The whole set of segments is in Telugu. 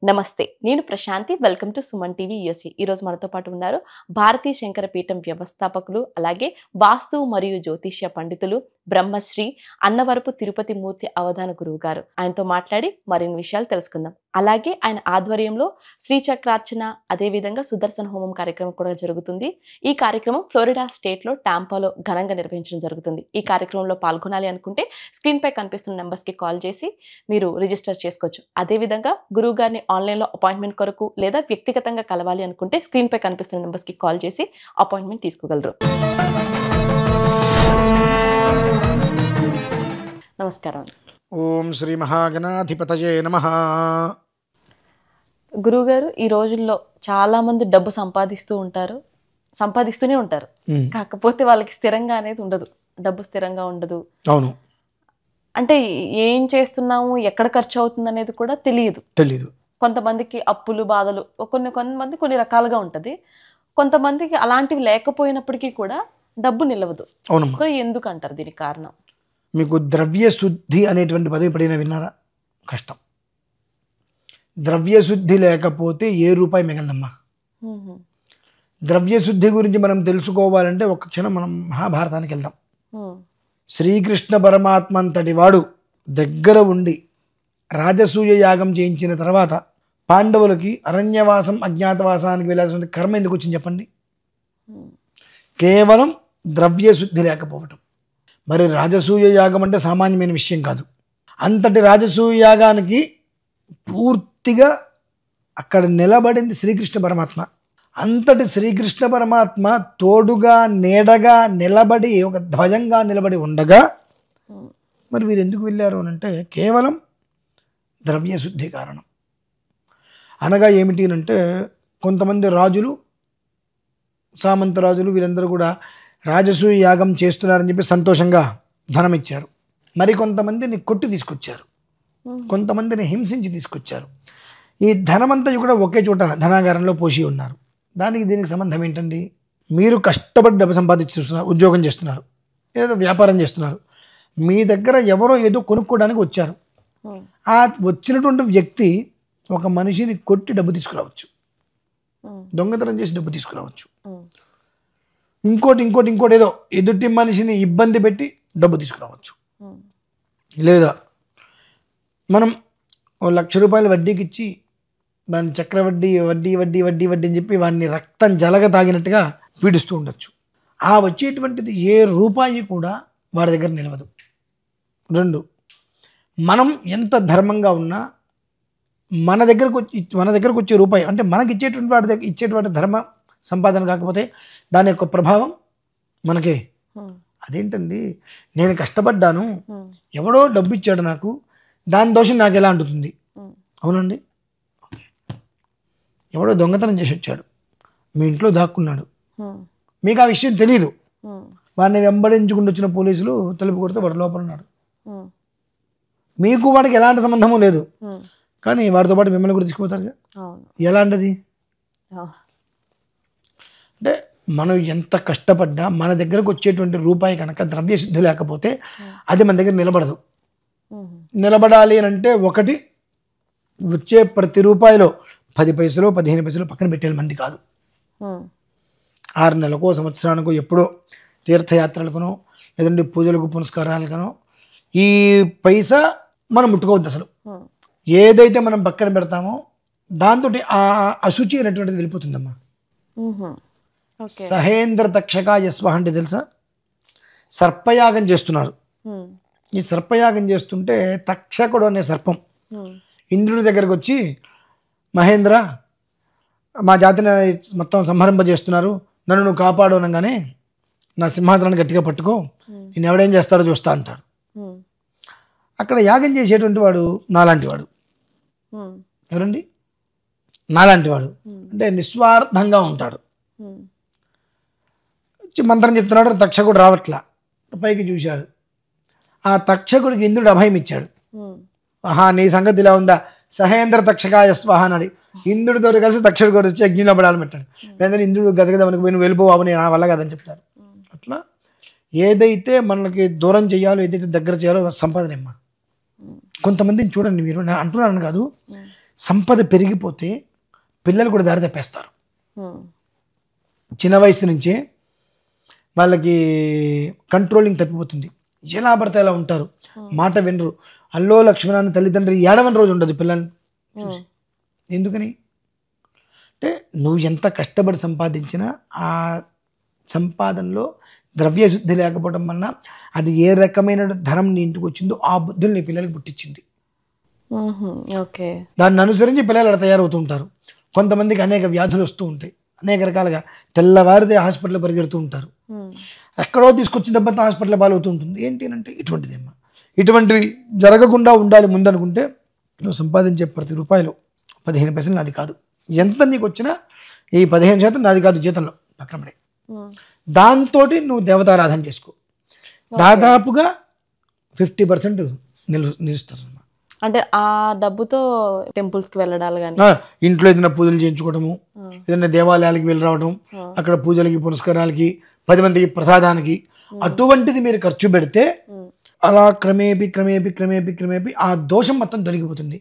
నమస్తే, నేను Prashanthi. Welcome to Suman TV USA. ఈరోజు మనతో పాటు ఉన్నారు భారతీయ శంకర పీఠం వ్యవస్థాపకులు, అలాగే వాస్తు మరియు జ్యోతిష్య పండితులు, బ్రహ్మశ్రీ అన్నవరపు తిరుపతి మూర్తి అవధాన గురువు గారు. ఆయనతో మాట్లాడి మరిన్ని విషయాలు తెలుసుకుందాం. అలాగే ఆయన ఆధ్వర్యంలో శ్రీచక్రార్చన, అదేవిధంగా సుదర్శన హోమం కార్యక్రమం కూడా జరుగుతుంది. ఈ కార్యక్రమం ఫ్లోరిడా స్టేట్ లో టాంపాలో ఘనంగా నిర్వహించడం జరుగుతుంది. ఈ కార్యక్రమంలో పాల్గొనాలి అనుకుంటే స్క్రీన్ పై కనిపిస్తున్న నెంబర్స్ కి కాల్ చేసి మీరు రిజిస్టర్ చేసుకోవచ్చు. అదేవిధంగా గురువు గారిని ఆన్లైన్లో అపాయింట్మెంట్ కొరకు లేదా వ్యక్తిగతంగా కలవాలి అనుకుంటే స్క్రీన్ పై కనిపిస్తున్న నెంబర్స్ కి కాల్ చేసి అపాయింట్మెంట్ తీసుకోగలరు. నమస్కారం. ఓం శ్రీ మహాగణాధిపతయే నమః. గురువుగారు, ఈ రోజుల్లో చాలా మంది డబ్బు సంపాదిస్తూనే ఉంటారు. కాకపోతే వాళ్ళకి స్థిరంగా అనేది ఉండదు, డబ్బు స్థిరంగా ఉండదు. అవును, అంటే ఏం చేస్తున్నాము, ఎక్కడ ఖర్చు అవుతుంది అనేది కూడా తెలియదు. కొంతమందికి అప్పులు, బాధలు కొంతమంది కొన్ని రకాలుగా ఉంటది. కొంతమందికి అలాంటివి లేకపోయినప్పటికీ కూడా డబ్బు నిలవదు. సో ఎందుకు అంటారు? దీనికి కారణం? మీకు ద్రవ్య శుద్ధి అనేటువంటి పదవి ఎప్పుడైనా విన్నారా? కష్టం. ద్రవ్య శుద్ధి లేకపోతే ఏ రూపాయి మిగలదమ్మా. ద్రవ్య శుద్ధి గురించి మనం తెలుసుకోవాలంటే ఒక్క క్షణం మనం మహాభారతానికి వెళ్దాం. శ్రీకృష్ణ పరమాత్మ అంతటి వాడు దగ్గర ఉండి రాజసూయ యాగం చేయించిన తర్వాత పాండవులకి అరణ్యవాసం, అజ్ఞాతవాసానికి వెళ్ళాల్సిన కర్మ ఎందుకు వచ్చింది చెప్పండి? కేవలం ద్రవ్య శుద్ధి లేకపోవటం. మరి రాజసూయ యాగం అంటే సామాన్యమైన విషయం కాదు. అంతటి రాజసూయ యాగానికి పూర్తిగా అక్కడ నిలబడింది శ్రీకృష్ణ పరమాత్మ. అంతటి శ్రీకృష్ణ పరమాత్మ తోడుగా నీడగా నిలబడి ఒక ధ్వజంగా నిలబడి ఉండగా మరి వీరు ఎందుకు వెళ్ళారు అని అంటే కేవలం ద్రవ్య శుద్ధి కారణం. అనగా ఏమిటి అంటే కొంతమంది రాజులు, సామంత రాజులు వీరందరూ కూడా రాజసూయ యాగం చేస్తున్నారని చెప్పి సంతోషంగా ధనం ఇచ్చారు. మరి కొంతమందిని కొట్టి తీసుకొచ్చారు, కొంతమందిని హింసించి తీసుకొచ్చారు. ఈ ధనమంతా కూడా ఒకే చోట ధనాగారంలో పోసి ఉన్నారు. దీనికి సంబంధం ఏంటండి? మీరు కష్టపడి డబ్బు సంపాదిస్తున్నారు, ఉద్యోగం చేస్తున్నారు, ఏదో వ్యాపారం చేస్తున్నారు. మీ దగ్గర ఎవరో ఏదో కొనుక్కోవడానికి వచ్చారు. ఆ వచ్చినటువంటి వ్యక్తి ఒక మనిషిని కొట్టి డబ్బు తీసుకురావచ్చు, దొంగతనం చేసి డబ్బు తీసుకురావచ్చు. ఇంకోటి ఏదో ఎదుటి మనిషిని ఇబ్బంది పెట్టి డబ్బు తీసుకురావచ్చు. లేదా మనం 1,00,000 రూపాయలు వడ్డీకి ఇచ్చి దాని చక్రవడ్డీ వడ్డీ అని చెప్పి వాడిని రక్తం జలగ తాగినట్టుగా పీడిస్తూ ఉండొచ్చు. ఆ వచ్చేటువంటిది ఏ రూపాయి కూడా వాడి దగ్గర నిలవదు. 2, మనం ఎంత ధర్మంగా ఉన్నా మన దగ్గరకు వచ్చే రూపాయి అంటే మనకి ఇచ్చేటువంటి వాడి దగ్గర ఇచ్చేటువంటి ధర్మ సంపాదన కాకపోతే దాని యొక్క ప్రభావం మనకే. అదేంటండి, నేను కష్టపడ్డాను, ఎవడో డబ్బు ఇచ్చాడు నాకు, దాని దోషం నాకు ఎలా అంటుతుంది? అవునండి, ఎవడో దొంగతనం చేసి వచ్చాడు, మీ ఇంట్లో దాక్కున్నాడు, మీకు ఆ విషయం తెలియదు. వాడిని వెంబడించుకుంటూ వచ్చిన పోలీసులు తలుపు కొడితే వాడు లోపల ఉన్నాడు. మీకు వాడికి ఎలాంటి సంబంధము లేదు, కానీ వాడితో పాటు మిమ్మల్ని కూడా తీసుకుపోతారుగా. ఎలాంటిది అంటే మనం ఎంత కష్టపడ్డా మన దగ్గరకు వచ్చేటువంటి రూపాయి కనుక ద్రవ్య శుద్ధి లేకపోతే అది మన దగ్గర నిలబడదు. నిలబడాలి అని అంటే ఒకటి, వచ్చే ప్రతి రూపాయిలో 10 పైసలు 15 పైసలు పక్కన పెట్టే మంది కాదు. 6 నెలలకో సంవత్సరానికో ఎప్పుడో తీర్థయాత్రలకనో లేదంటే పూజలకు పునస్కారాలకనో ఈ పైసా మనం ముట్టుకోవద్దు. అసలు ఏదైతే మనం పక్కన పెడతామో దాంతో ఆ అశుచి అనేటువంటిది వెళ్ళిపోతుందమ్మా. సహేంద్ర తక్షకాయ స్వాహ అంటే తెలుసా? సర్పయాగం చేస్తున్నారు. ఈ సర్పయాగం చేస్తుంటే తక్షకుడు అనే సర్పం ఇంద్రుడి దగ్గరకు వచ్చి, మహేంద్ర మా జాతిని మొత్తం సంహరింపజేస్తున్నారు, నన్ను నువ్వు కాపాడు అనగానే నా సింహాసనాన్ని గట్టిగా పట్టుకో, నేను ఎవడేం చేస్తాడో చూస్తా అంటాడు. అక్కడ యాగం చేసేటువంటి వాడు నాలాంటి వాడు. ఎవరండి? నాలాంటి వాడు అంటే నిస్వార్థంగా ఉంటాడు. మంత్రం చెప్తున్నాడు, తక్షకుడు రావట్లా. పైకి చూశాడు, ఆ తక్షకుడికి ఇంద్రుడు అభయం ఇచ్చాడు. ఆహా, నీ సంగతి ఇలా ఉందా, సహేంద్ర తక్షకాయ స్వాహ అని ఇంద్రుడితో కలిసి తక్షకుడు కూడా వచ్చి అగ్నిలో పడాలని పెట్టాడు. వెంటనే ఇంద్రుడు గజగదవనికి పోయి వెళ్ళిపోవాలి, నా వల్ల కాదని చెప్తాడు. అట్లా ఏదైతే మనకి దూరం చేయాలో, ఏదైతే దగ్గర చేయాలో సంపాదనేమ్మా. కొంతమందిని చూడండి, మీరు అంటున్నాను కాదు, సంపద పెరిగిపోతే పిల్లలు కూడా దారి తప్పేస్తారు. ఉమ్, చిన్న వయసు నుంచే వాళ్ళకి కంట్రోలింగ్ తప్పిపోతుంది. ఎలా పడితే అలా ఉంటారు, మాట వినరు. అల్లో లక్ష్మణాన్ని తల్లిదండ్రులు ఏడవని రోజు ఉండదు పిల్లల్ని చూసి. ఎందుకని అంటే నువ్వు ఎంత కష్టపడి సంపాదించినా ఆ సంపాదనలో ద్రవ్యశుద్ధి లేకపోవడం వలన అది ఏ రకమైన ధనం నీ ఇంటికి వచ్చిందో ఆ బుద్ధులు నీ పిల్లలకి పుట్టించింది. ఓకే. దాన్ని అనుసరించి పిల్లలు అలా తయారవుతూ ఉంటారు. కొంతమందికి అనేక వ్యాధులు వస్తూ ఉంటాయి, అనేక రకాలుగా తెల్లవారితే హాస్పిటల్ పరిగెడుతూ ఉంటారు. ఎక్కడో తీసుకొచ్చిన డబ్బంతా హాస్పిటల్ పాలవుతూ ఉంటుంది. ఏంటి అంటే ఇటువంటిదేమ్మా. ఇటువంటివి జరగకుండా ఉండాలి ముందనుకుంటే నువ్వు సంపాదించే ప్రతి రూపాయలు 15 పైసలు నాది కాదు. ఎంత నీకు వచ్చినా ఈ 15% నాది కాదు, జీతంలో పక్కన పడే. దాంతో నువ్వు దేవతారాధన చేసుకో. దాదాపుగా 50% నిలుస్తారు. అంటే ఆ డబ్బుతో టెంపుల్స్కి వెళ్ళడాలు కానీ, ఇంట్లో ఏదైనా పూజలు చేయించుకోవడము, ఏదైనా దేవాలయాలకి వెళ్ళి రావడం, అక్కడ పూజలకి పునస్కారాలకి 10 మందికి ప్రసాదానికి, అటువంటిది మీరు ఖర్చు పెడితే అలా క్రమేపీ ఆ దోషం మొత్తం దొరికిపోతుంది.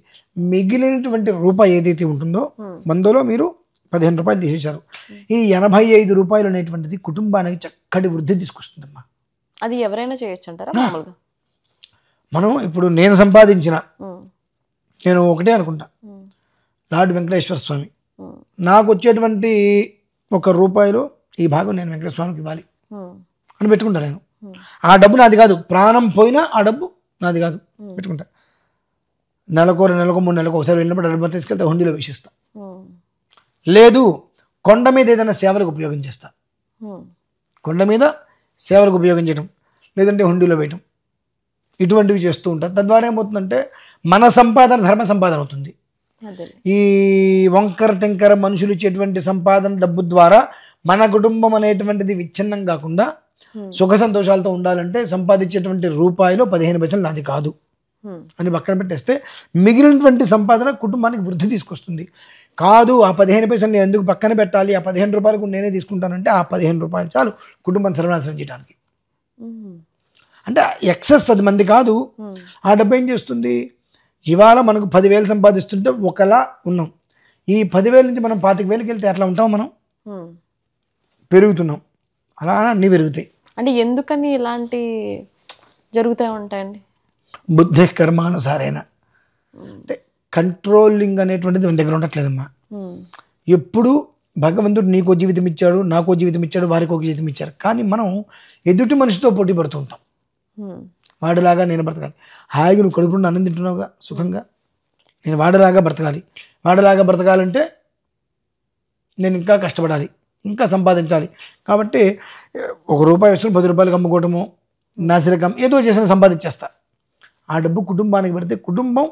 మిగిలినటువంటి రూపాయి ఏదైతే ఉంటుందో 100లో మీరు 15 రూపాయలు తీసేశారు. ఈ 85 రూపాయలు అనేటువంటిది కుటుంబానికి చక్కటి వృద్ధి తీసుకొస్తుందమ్మా. అది ఎవరైనా చేయొచ్చు అంటారా మామూలుగా? మనం ఇప్పుడు నేను సంపాదించిన, నేను ఒకటే అనుకుంటా, లార్డ్ వెంకటేశ్వర స్వామి నాకు వచ్చేటువంటి 1 రూపాయలు ఈ భాగం నేను వెంకటేశ్వర స్వామికి ఇవ్వాలి అని పెట్టుకుంటా. నేను ఆ డబ్బు నాది కాదు, ప్రాణం పోయినా ఆ డబ్బు నాది కాదు, పెట్టుకుంటా. నెలకో 3 నెలలకు ఒకసారి వెళ్ళినప్పుడు డబ్బు తీసుకెళ్తే హుండీలో వేసేస్తా. లేదు, కొండ మీద ఏదైనా సేవలకు ఉపయోగం చేస్తా. కొండ మీద సేవలకు ఉపయోగం చేయడం, లేదంటే హుండీలో వేయటం, ఇటువంటివి చేస్తూ ఉంటారు. తద్వారా ఏమవుతుందంటే మన సంపాదన ధర్మ సంపాదన అవుతుంది. ఈ వంకర టెంకర మనుషులు ఇచ్చేటువంటి సంపాదన డబ్బు ద్వారా మన కుటుంబం అనేటువంటిది విచ్ఛిన్నం కాకుండా సుఖ సంతోషాలతో ఉండాలంటే సంపాదించేటువంటి రూపాయలు 15 పైసలు నాది కాదు అని పక్కన పెట్టేస్తే మిగిలినటువంటి సంపాదన కుటుంబానికి వృద్ధి తీసుకొస్తుంది. కాదు, ఆ 15 పైసలు నేను ఎందుకు పక్కన పెట్టాలి, ఆ 15 రూపాయలకు నేనే తీసుకుంటానంటే ఆ 15 రూపాయలు చాలు కుటుంబాన్ని సర్వనాశనం చేయడానికి. అంటే ఎక్సెస్ 10 మంది కాదు. ఆ డబ్బు ఏం చేస్తుంది, ఇవాళ మనకు 10,000 సంపాదిస్తుంటే ఒకలా ఉన్నాం. ఈ 10,000 నుంచి మనం 25,000కి వెళ్తే ఎట్లా ఉంటాం, మనం పెరుగుతున్నాం. అలా అన్నీ పెరుగుతాయి. అంటే ఎందుకని ఇలాంటి జరుగుతూ ఉంటాయండి? బుద్ధి కర్మానుసారైన అంటే కంట్రోలింగ్ అనేటువంటిది మన దగ్గర ఉండట్లేదమ్మా. ఎప్పుడు భగవంతుడు నీకో జీవితం ఇచ్చాడు, నాకో జీవితం ఇచ్చాడు, వారికి ఒక జీవితం ఇచ్చారు. కానీ మనం ఎదుటి మనిషితో పోటీ పడుతూ ఉంటాం. వాడిలాగా నేను బ్రతకాలి, హాయిగా నువ్వు కడుపులో అన్నం తింటున్నావుగా సుఖంగా, నేను వాడిలాగా బ్రతకాలి. వాడిలాగా బ్రతకాలంటే నేను ఇంకా కష్టపడాలి, ఇంకా సంపాదించాలి. కాబట్టి 1 రూపాయి వస్తువులు 10 రూపాయలకు అమ్ముకోవటము, నాసిరకం ఏదో చేసిన సంపాదించేస్తా. ఆ డబ్బు కుటుంబానికి పెడితే కుటుంబం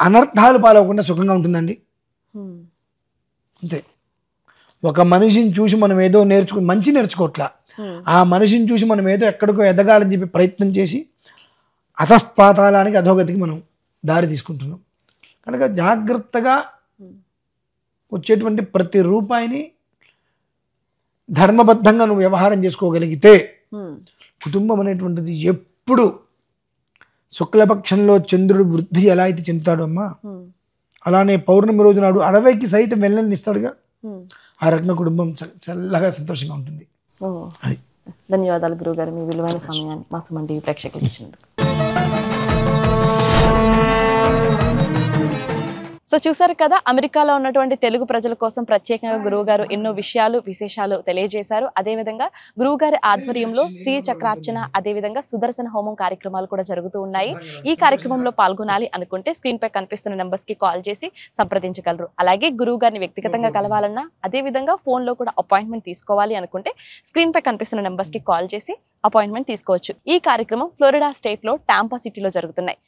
అనర్థాలు పాలవకుండా సుఖంగా ఉంటుందండి. అంతే. ఒక మనిషిని చూసి మనం ఏదో మంచి నేర్చుకోవట్లా, ఆ మనిషిని చూసి మనం ఏదో ఎక్కడికో ఎదగాలని చెప్పి ప్రయత్నం చేసి అధఃపాతాళానికి అధోగతికి మనం దారి తీసుకుంటున్నాం. కనుక జాగ్రత్తగా వచ్చేటువంటి ప్రతి రూపాయిని ధర్మబద్ధంగా నువ్వు వ్యవహారం చేసుకోగలిగితే కుటుంబం అనేటువంటిది ఎప్పుడు శుక్లపక్షంలో చంద్రుడు వృద్ధి ఎలా అయితే చెందుతాడు అమ్మా, అలానే పౌర్ణమి రోజు నాడు అడవికి సైతం వెళ్ళని ఇస్తాడుగా, ఆ రకంగా కుటుంబం చల్లగా సంతోషంగా ఉంటుంది. అది. ధన్యవాదాలు గురువుగారు, మీ విలువైన సమయాన్ని మా సుమన్ టీవీ ప్రేక్షకులకు ఇచ్చినందుకు. సో చూసారు కదా, అమెరికాలో ఉన్నటువంటి తెలుగు ప్రజల కోసం ప్రత్యేకంగా గురువుగారు ఎన్నో విషయాలు విశేషాలు తెలియజేశారు. అదేవిధంగా గురువుగారి ఆధ్వర్యంలో శ్రీ చక్రార్చన, అదేవిధంగా సుదర్శన హోమం కార్యక్రమాలు కూడా జరుగుతూ ఉన్నాయి. ఈ కార్యక్రమంలో పాల్గొనాలి అనుకుంటే స్క్రీన్ పై కనిపిస్తున్న నెంబర్స్ కి కాల్ చేసి సంప్రదించగలరు. అలాగే గురువు గారిని వ్యక్తిగతంగా కలవాలన్నా, అదేవిధంగా ఫోన్ లో కూడా అపాయింట్మెంట్ తీసుకోవాలి అనుకుంటే స్క్రీన్ పై కనిపిస్తున్న నెంబర్స్ కి కాల్ చేసి అపాయింట్మెంట్ తీసుకోవచ్చు. ఈ కార్యక్రమం ఫ్లోరిడా స్టేట్ లో టాంపా సిటీలో జరుగుతున్నాయి.